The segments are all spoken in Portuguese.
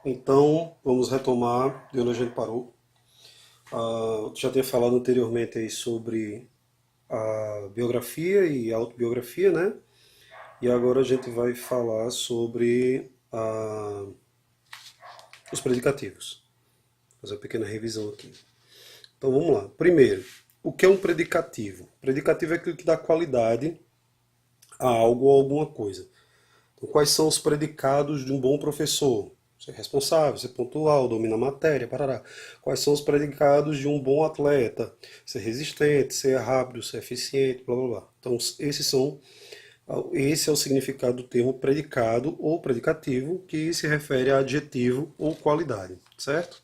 Então, vamos retomar de onde a gente parou. Eu já tinha falado anteriormente aí sobre a biografia e a autobiografia, né? E agora a gente vai falar sobre os predicativos. Vou fazer uma pequena revisão aqui. Então vamos lá. Primeiro, o que é um predicativo? Predicativo é aquilo que dá qualidade a algo ou alguma coisa. Então, quais são os predicados de um bom professor? Ser responsável, ser pontual, domina a matéria, parará. Quais são os predicados de um bom atleta? Ser resistente, ser rápido, ser eficiente, blá blá blá. Então, esse é o significado do termo predicado ou predicativo, que se refere a adjetivo ou qualidade, certo?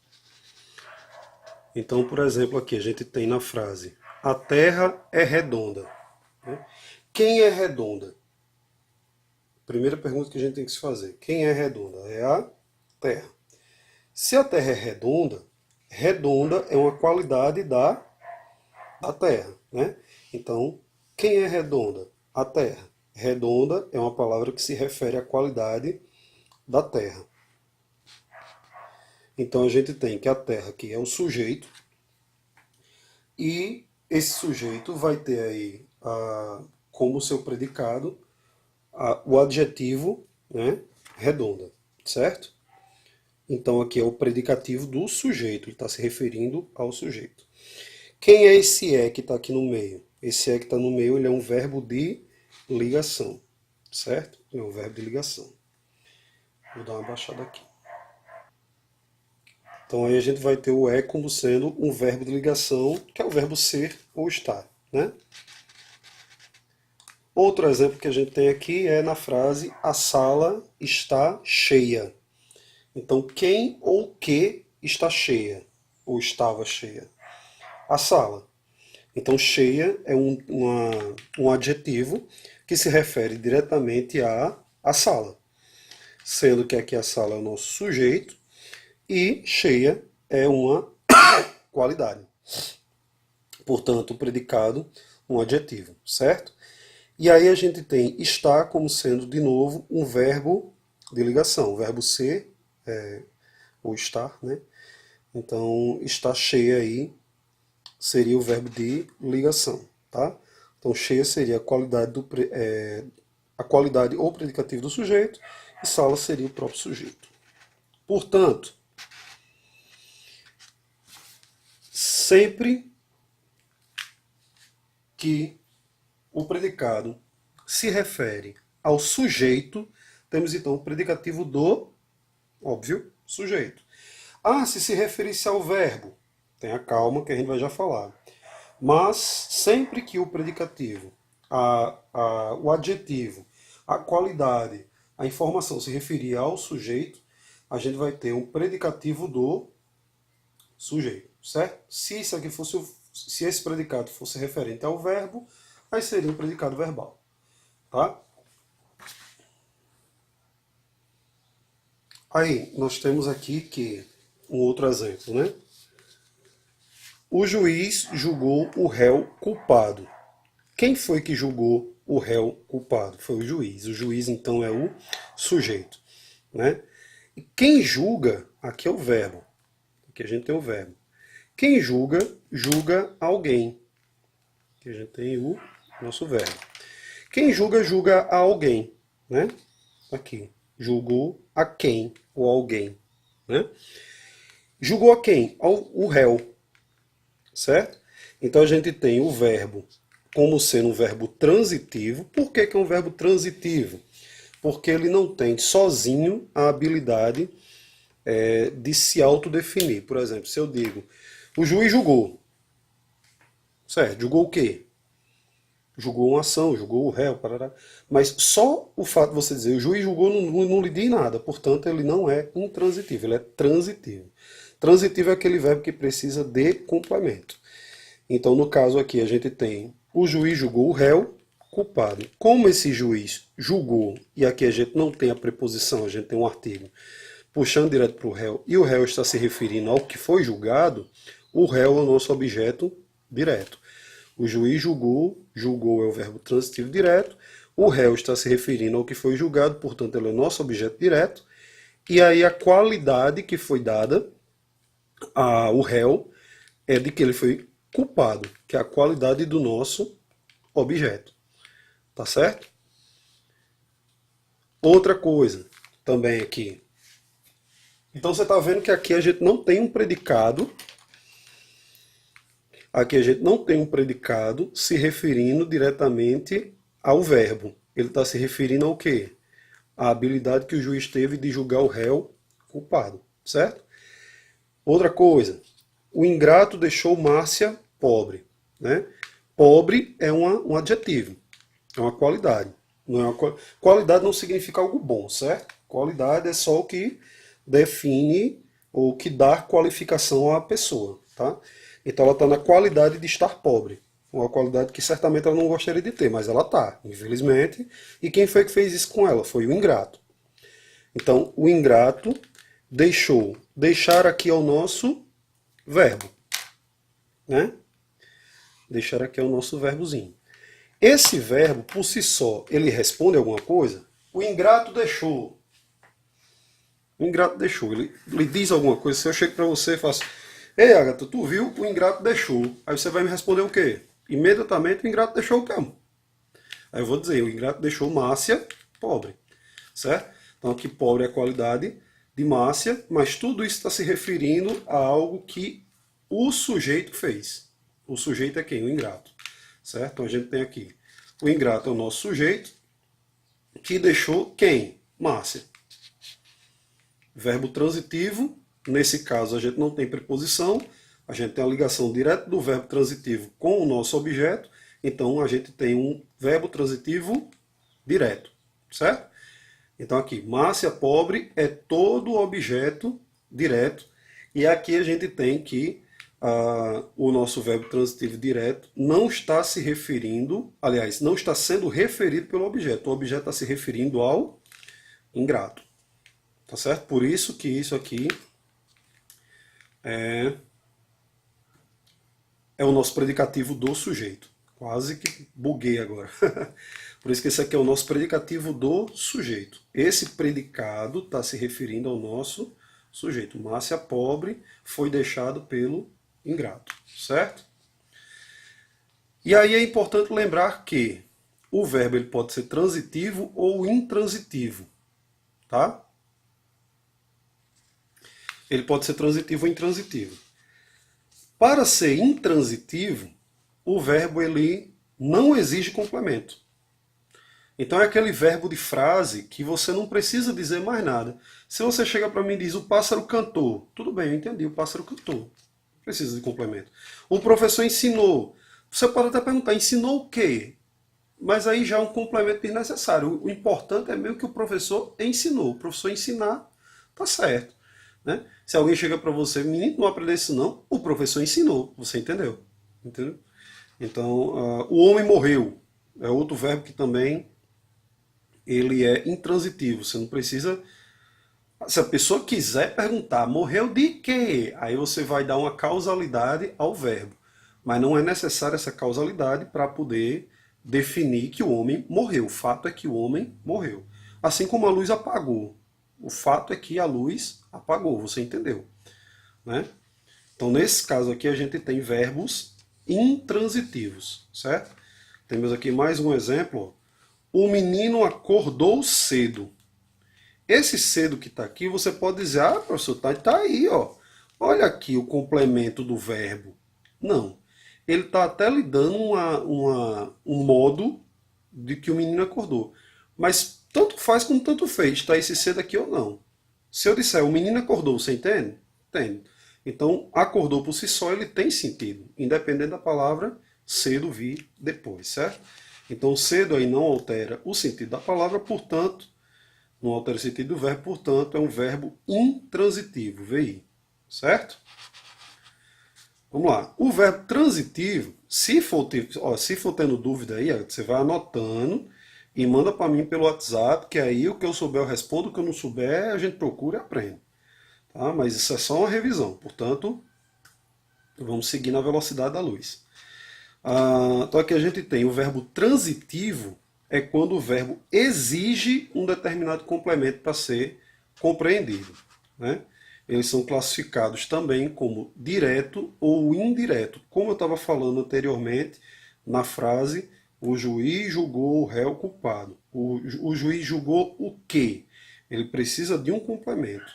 Então, por exemplo, aqui a gente tem na frase: a Terra é redonda. Quem é redonda? Primeira pergunta que a gente tem que se fazer: quem é redonda? É a Terra. Se a Terra é redonda, redonda é uma qualidade da Terra, né? Então, quem é redonda? A Terra. Redonda é uma palavra que se refere à qualidade da Terra. Então a gente tem que a Terra aqui é o sujeito e esse sujeito vai ter aí como seu predicado o adjetivo, né, redonda, certo? Então aqui é o predicativo do sujeito, ele está se referindo ao sujeito. Quem é esse é que está aqui no meio? Esse é que está no meio, ele é um verbo de ligação, certo? É um verbo de ligação. Vou dar uma baixada aqui. Então aí a gente vai ter o é como sendo um verbo de ligação, que é o verbo ser ou estar, né? Outro exemplo que a gente tem aqui é na frase a sala está cheia. Então quem ou que está cheia ou estava cheia? A sala. Então, cheia é um adjetivo que se refere diretamente à sala, sendo que aqui a sala é o nosso sujeito e cheia é uma qualidade. Portanto, o predicado, um adjetivo, certo? E aí a gente tem está como sendo, de novo, um verbo de ligação, o verbo ser ou estar, né? Então, está cheia aí seria o verbo de ligação, tá? Então, cheia seria a qualidade ou predicativo do sujeito e sala seria o próprio sujeito. Portanto, sempre que o predicado se refere ao sujeito, temos então o predicativo do, óbvio, sujeito. Se referisse ao verbo, tenha calma que a gente vai já falar. Mas sempre que o predicativo, o adjetivo, a qualidade, a informação se referir ao sujeito, a gente vai ter um predicativo do sujeito, certo? Se isso aqui fosse, se esse predicado fosse referente ao verbo, aí seria um predicado verbal, tá? Aí nós temos aqui que um outro exemplo, né? O juiz julgou o réu culpado. Quem foi que julgou o réu culpado? Foi o juiz. O juiz, então, é o sujeito, né? E quem julga, aqui é o verbo. Aqui a gente tem o verbo. Quem julga, julga alguém. Aqui a gente tem o nosso verbo. Quem julga, julga a alguém, né? Aqui. Julgou a quem ou alguém, né? Julgou a quem? O réu, certo? Então a gente tem o verbo como sendo um verbo transitivo. Por que é um verbo transitivo? Porque ele não tem sozinho a habilidade de se autodefinir. Por exemplo, se eu digo, o juiz julgou, certo? Julgou o quê? Julgou uma ação, julgou o réu, parará. Mas só o fato de você dizer o juiz julgou não lhe diz nada, portanto ele não é intransitivo, ele é transitivo. Transitivo é aquele verbo que precisa de complemento. Então, no caso aqui, a gente tem o juiz julgou o réu culpado. Como esse juiz julgou, e aqui a gente não tem a preposição, a gente tem um artigo puxando direto para o réu, e o réu está se referindo ao que foi julgado, o réu é o nosso objeto direto. O juiz julgou, julgou é o verbo transitivo direto, o réu está se referindo ao que foi julgado, portanto ele é o nosso objeto direto, E aí a qualidade que foi dada ao réu é de que ele foi culpado, que é a qualidade do nosso objeto. Tá certo? Outra coisa também aqui. Então você está vendo que aqui a gente não tem um predicado. Aqui a gente não tem um predicado se referindo diretamente ao verbo. Ele está se referindo ao quê? A habilidade que o juiz teve de julgar o réu culpado, certo? Outra coisa, o ingrato deixou Márcia pobre, né? Pobre é um adjetivo, é uma qualidade. Não é qualidade não significa algo bom, certo? Qualidade é só o que define ou que dá qualificação à pessoa, tá? Então ela está na qualidade de estar pobre. Uma qualidade que certamente ela não gostaria de ter, mas ela está, infelizmente. E quem foi que fez isso com ela? Foi o ingrato. Então, o ingrato deixou. Deixar aqui é o nosso verbo, né? Deixar aqui é o nosso verbozinho. Esse verbo, por si só, ele responde alguma coisa? O ingrato deixou. O ingrato deixou. Ele diz alguma coisa. Se eu chego para você e faço: ei, Agatha, tu viu? O ingrato deixou. Aí você vai me responder o quê? Imediatamente o ingrato deixou o quê? Aí eu vou dizer: o ingrato deixou Márcia pobre. Certo? Então aqui pobre é a qualidade de Márcia, mas tudo isso está se referindo a algo que o sujeito fez. O sujeito é quem? O ingrato. Certo? Então a gente tem aqui: o ingrato é o nosso sujeito, que deixou quem? Márcia. Verbo transitivo, nesse caso a gente não tem preposição, a gente tem a ligação direta do verbo transitivo com o nosso objeto, então a gente tem um verbo transitivo direto, certo? Então aqui, Márcia pobre é todo objeto direto, e aqui a gente tem que o nosso verbo transitivo direto não está se referindo, aliás, não está sendo referido pelo objeto. O objeto está se referindo ao ingrato. Tá certo? Por isso que isso aqui é o nosso predicativo do sujeito. Quase que buguei agora. Por isso que esse aqui é o nosso predicativo do sujeito. Esse predicado está se referindo ao nosso sujeito. Márcia pobre foi deixado pelo ingrato, certo? E aí é importante lembrar que o verbo ele pode ser transitivo ou intransitivo, tá? Ele pode ser transitivo ou intransitivo. Para ser intransitivo, o verbo ele não exige complemento. Então é aquele verbo de frase que você não precisa dizer mais nada. Se você chega para mim e diz: o pássaro cantou, tudo bem, eu entendi, o pássaro cantou. Precisa de complemento. O professor ensinou. Você pode até perguntar: ensinou o quê? Mas aí já é um complemento desnecessário. O importante é meio que o professor ensinou. O professor ensinar, tá certo. Né? Se alguém chega para você: menino, não aprendeu isso não, o professor ensinou. Você entendeu? Entendeu? Então, o homem morreu. É outro verbo que também ele é intransitivo. Você não precisa... Se a pessoa quiser perguntar: morreu de quê? Aí você vai dar uma causalidade ao verbo. Mas não é necessária essa causalidade para poder definir que o homem morreu. O fato é que o homem morreu. Assim como a luz apagou. O fato é que a luz apagou. Você entendeu? Né? Então, nesse caso aqui, a gente tem verbos intransitivos. Certo? Temos aqui mais um exemplo. O menino acordou cedo. Esse cedo que está aqui, você pode dizer: ah, professor, tá aí, ó. Olha aqui o complemento do verbo. Não. Ele está até lhe dando um modo de que o menino acordou. Mas tanto faz como tanto fez. Está esse cedo aqui ou não. Se eu disser: o menino acordou, você entende? Entende. Então, acordou por si só, ele tem sentido. Independente da palavra cedo vir depois, certo? Então, cedo aí não altera o sentido da palavra, portanto... não altera o sentido do verbo, portanto, é um verbo intransitivo, VI. Certo? Vamos lá. O verbo transitivo, se for tendo dúvida aí, você vai anotando e manda para mim pelo WhatsApp, que aí o que eu souber eu respondo, o que eu não souber a gente procura e aprende. Tá? Mas isso é só uma revisão, portanto, vamos seguir na velocidade da luz. Então aqui a gente tem o verbo transitivo, é quando o verbo exige um determinado complemento para ser compreendido, né? Eles são classificados também como direto ou indireto, como eu estava falando anteriormente na frase: o juiz julgou o réu culpado. O juiz julgou o quê? Ele precisa de um complemento.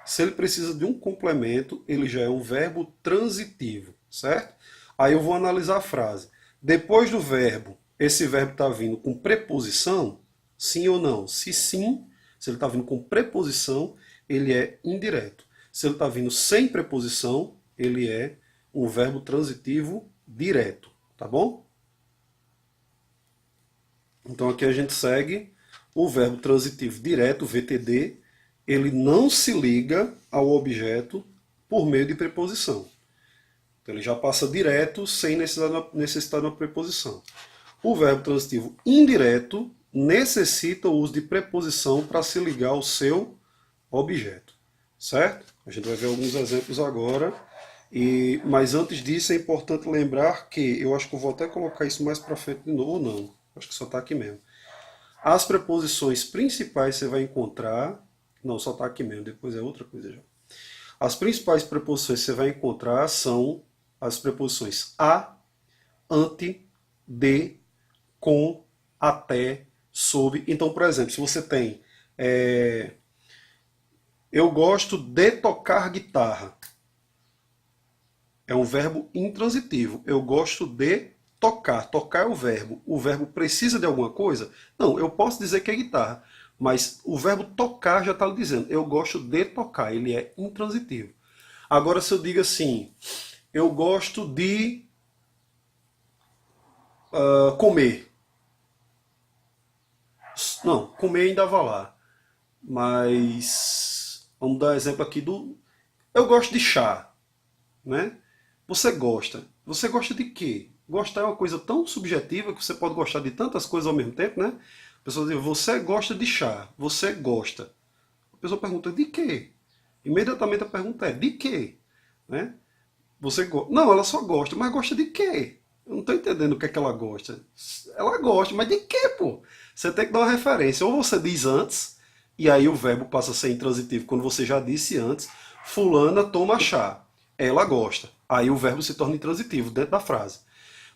Se ele precisa de um complemento, ele já é um verbo transitivo, certo? Aí eu vou analisar a frase. Depois do verbo, esse verbo está vindo com preposição? Sim ou não? Se sim, se ele está vindo com preposição, ele é indireto. Se ele está vindo sem preposição, ele é um verbo transitivo direto, tá bom? Então aqui a gente segue o verbo transitivo direto, VTD, ele não se liga ao objeto por meio de preposição. Então ele já passa direto sem necessidade de uma preposição. O verbo transitivo indireto necessita o uso de preposição para se ligar ao seu objeto, certo? A gente vai ver alguns exemplos agora. Mas antes disso é importante lembrar que, eu acho que eu vou até colocar isso mais para frente de novo, ou não, acho que só está aqui mesmo. As preposições principais você vai encontrar, não, só está aqui mesmo, depois é outra coisa já. As principais preposições que você vai encontrar são as preposições a, ante, de, com, até, sob. Então, por exemplo, se você tem eu gosto de tocar guitarra, é um verbo intransitivo. Eu gosto de tocar. Tocar é o verbo. O verbo precisa de alguma coisa? Não, eu posso dizer que é guitarra, mas o verbo tocar já está dizendo, eu gosto de tocar, ele é intransitivo. Agora, se eu digo assim, eu gosto de comer. Não, comer ainda vai lá. Mas vamos dar exemplo aqui do... Eu gosto de chá, né? Você gosta. Você gosta de quê? Gostar é uma coisa tão subjetiva que você pode gostar de tantas coisas ao mesmo tempo, né? A pessoa diz, você gosta de chá. Você gosta. A pessoa pergunta, de quê? Imediatamente a pergunta é, de quê? Né? Você gosta. Não, ela só gosta. Mas gosta de quê? Eu não estou entendendo o que é que ela gosta. Ela gosta, mas de quê, pô? Você tem que dar uma referência. Ou você diz antes, e aí o verbo passa a ser intransitivo quando você já disse antes, fulana toma chá. Ela gosta. Aí o verbo se torna intransitivo dentro da frase.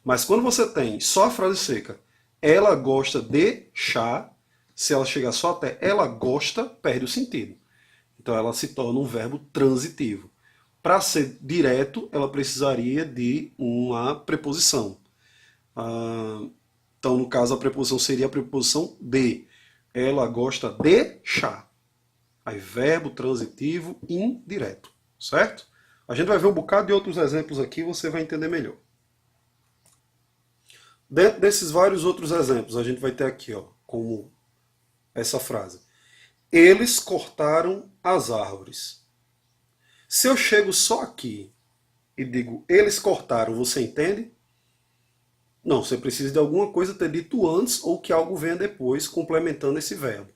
Mas quando você tem só a frase seca, ela gosta de chá, se ela chegar só até ela gosta, perde o sentido. Então ela se torna um verbo transitivo. Para ser direto, ela precisaria de uma preposição. Então, no caso, a preposição seria a preposição de. Ela gosta de chá. Aí, verbo transitivo indireto. Certo? A gente vai ver um bocado de outros exemplos aqui, você vai entender melhor. Dentro desses vários outros exemplos, a gente vai ter aqui, ó, como essa frase. Eles cortaram as árvores. Se eu chego só aqui e digo, eles cortaram, você entende? Não, você precisa de alguma coisa ter dito antes ou que algo venha depois, complementando esse verbo.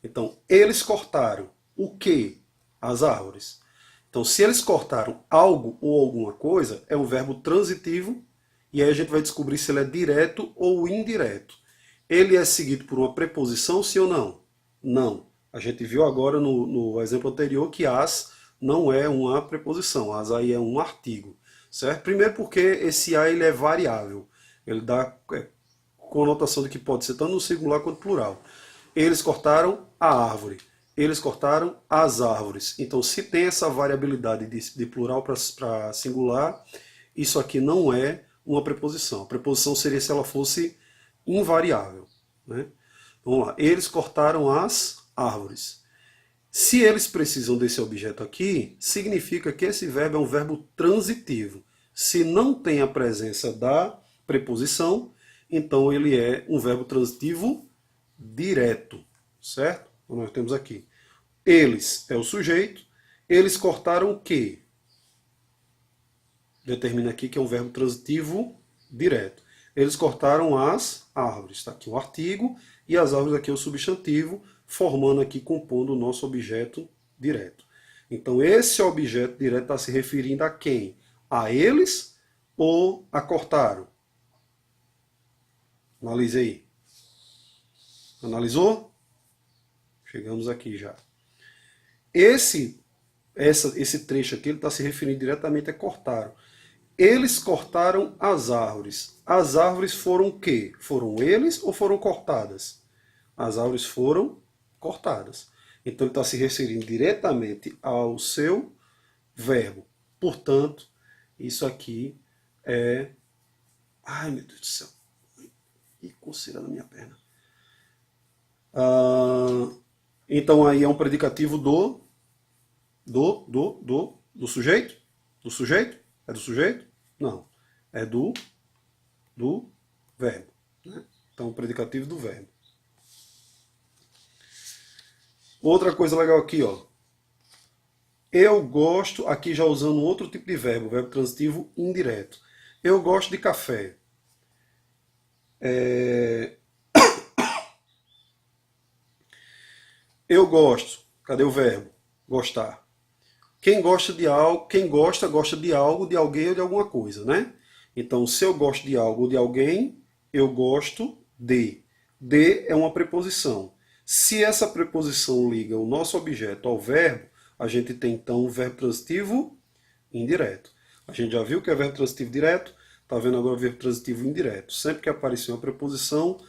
Então, eles cortaram o quê? As árvores. Então, se eles cortaram algo ou alguma coisa, é um verbo transitivo, e aí a gente vai descobrir se ele é direto ou indireto. Ele é seguido por uma preposição, sim ou não? Não. A gente viu agora no exemplo anterior que as não é uma preposição, as aí é um artigo, certo? Primeiro porque esse a ele é variável, ele dá conotação de que pode ser tanto no singular quanto no plural. Eles cortaram a árvore, eles cortaram as árvores. Então, se tem essa variabilidade de plural para singular, isso aqui não é uma preposição. A preposição seria se ela fosse invariável, né? Vamos lá, eles cortaram as árvores. Se eles precisam desse objeto aqui, significa que esse verbo é um verbo transitivo. Se não tem a presença da preposição, então ele é um verbo transitivo direto, certo? Então nós temos aqui, eles é o sujeito, eles cortaram o quê? Determina aqui que é um verbo transitivo direto. Eles cortaram as árvores. Está aqui o artigo e as árvores aqui é o substantivo, formando aqui, compondo o nosso objeto direto. Então esse objeto direto está se referindo a quem? A eles ou a cortaram? Analise aí. Analisou? Chegamos aqui já. Esse trecho aqui ele está se referindo diretamente a cortaram. Eles cortaram as árvores. As árvores foram o quê? Foram eles ou foram cortadas? As árvores foram cortadas. Então ele está se referindo diretamente ao seu verbo. Portanto, isso aqui é... Ai, meu Deus do céu. Que coceira na minha perna. Então aí é um predicativo do sujeito? Do sujeito? É do sujeito? Não. É do verbo. Né? Então, o predicativo do verbo. Outra coisa legal aqui, ó. Eu gosto, aqui já usando outro tipo de verbo, verbo transitivo indireto. Eu gosto de café. Eu gosto. Cadê o verbo? Gostar. Quem gosta de algo, gosta de algo, de alguém ou de alguma coisa, né? Então, se eu gosto de algo ou de alguém, eu gosto de. De é uma preposição. Se essa preposição liga o nosso objeto ao verbo, a gente tem então o verbo transitivo indireto. A gente já viu que é verbo transitivo direto, está vendo agora o verbo transitivo indireto. Sempre que aparecer uma preposição,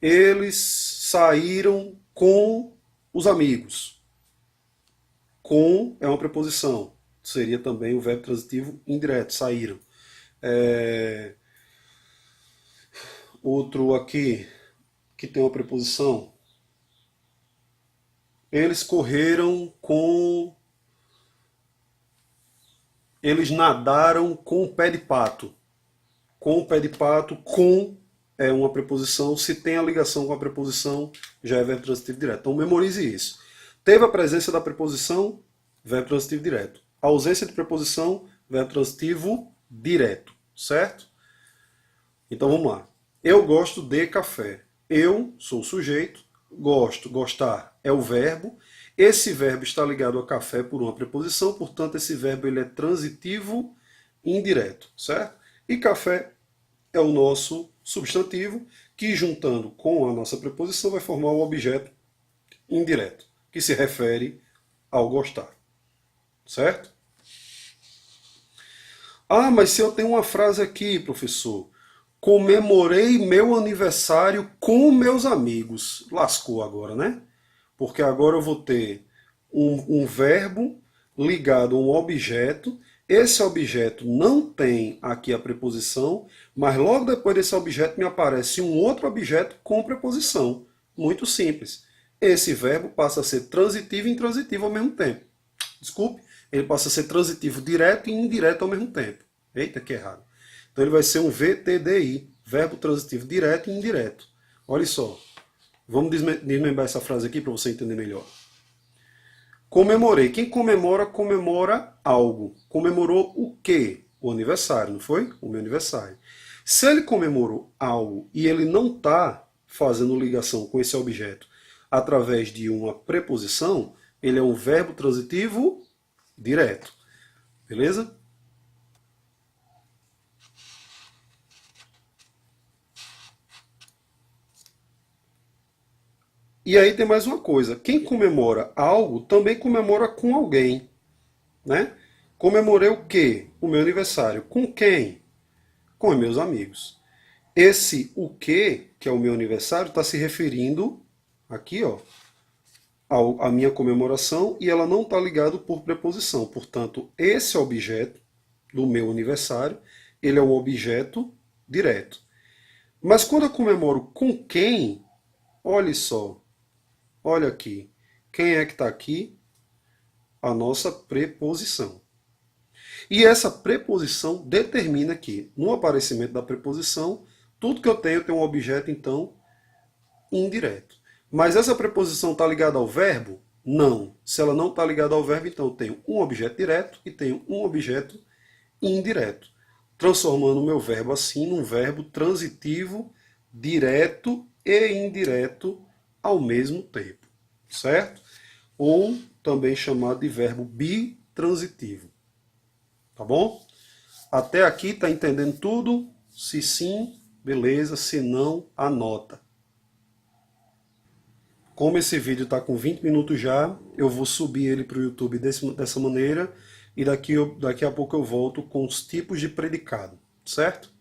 eles saíram com os amigos. Com é uma preposição. Seria também o verbo transitivo indireto, saíram. Outro aqui, que tem uma preposição. Eles correram com... Eles nadaram com o pé de pato. Com o pé de pato, com é uma preposição. Se tem a ligação com a preposição, já é verbo transitivo direto. Então memorize isso. Teve a presença da preposição, verbo transitivo direto. A ausência de preposição, verbo transitivo direto. Certo? Então vamos lá. Eu gosto de café. Eu sou o sujeito. Gosto, gostar é o verbo. Esse verbo está ligado a café por uma preposição, portanto esse verbo ele é transitivo indireto, certo? E café é o nosso substantivo que, juntando com a nossa preposição, vai formar o objeto indireto, que se refere ao gostar, certo? Ah, mas se eu tenho uma frase aqui, professor, comemorei meu aniversário com meus amigos. Lascou agora, né? Porque agora eu vou ter um verbo ligado a um objeto. Esse objeto não tem aqui a preposição, mas logo depois desse objeto me aparece um outro objeto com preposição. Muito simples. Esse verbo passa a ser transitivo e intransitivo ao mesmo tempo. Desculpe, ele passa a ser transitivo direto e indireto ao mesmo tempo. Eita, que errado. Então ele vai ser um VTDI, verbo transitivo direto e indireto. Olha só. Vamos desmembrar essa frase aqui para você entender melhor. Comemorei. Quem comemora, comemora algo. Comemorou o quê? O aniversário, não foi? O meu aniversário. Se ele comemorou algo e ele não está fazendo ligação com esse objeto através de uma preposição, ele é um verbo transitivo direto. Beleza? E aí tem mais uma coisa. Quem comemora algo também comemora com alguém. Né? Comemorei o quê? O meu aniversário. Com quem? Com os meus amigos. Esse o quê, que é o meu aniversário, está se referindo aqui, ó, à minha comemoração e ela não está ligada por preposição. Portanto, esse objeto do meu aniversário, ele é um objeto direto. Mas quando eu comemoro com quem, olhe só, olha aqui. Quem é que está aqui? A nossa preposição. E essa preposição determina que, no aparecimento da preposição, tudo que eu tenho tem um objeto, então, indireto. Mas essa preposição está ligada ao verbo? Não. Se ela não está ligada ao verbo, então eu tenho um objeto direto e tenho um objeto indireto. Transformando o meu verbo assim num verbo transitivo, direto e indireto ao mesmo tempo. Certo? Ou também chamado de verbo bitransitivo. Tá bom? Até aqui tá entendendo tudo? Se sim, beleza. Se não, anota. Como esse vídeo está com 20 minutos já, eu vou subir ele para o YouTube dessa maneira e daqui a pouco eu volto com os tipos de predicado, certo?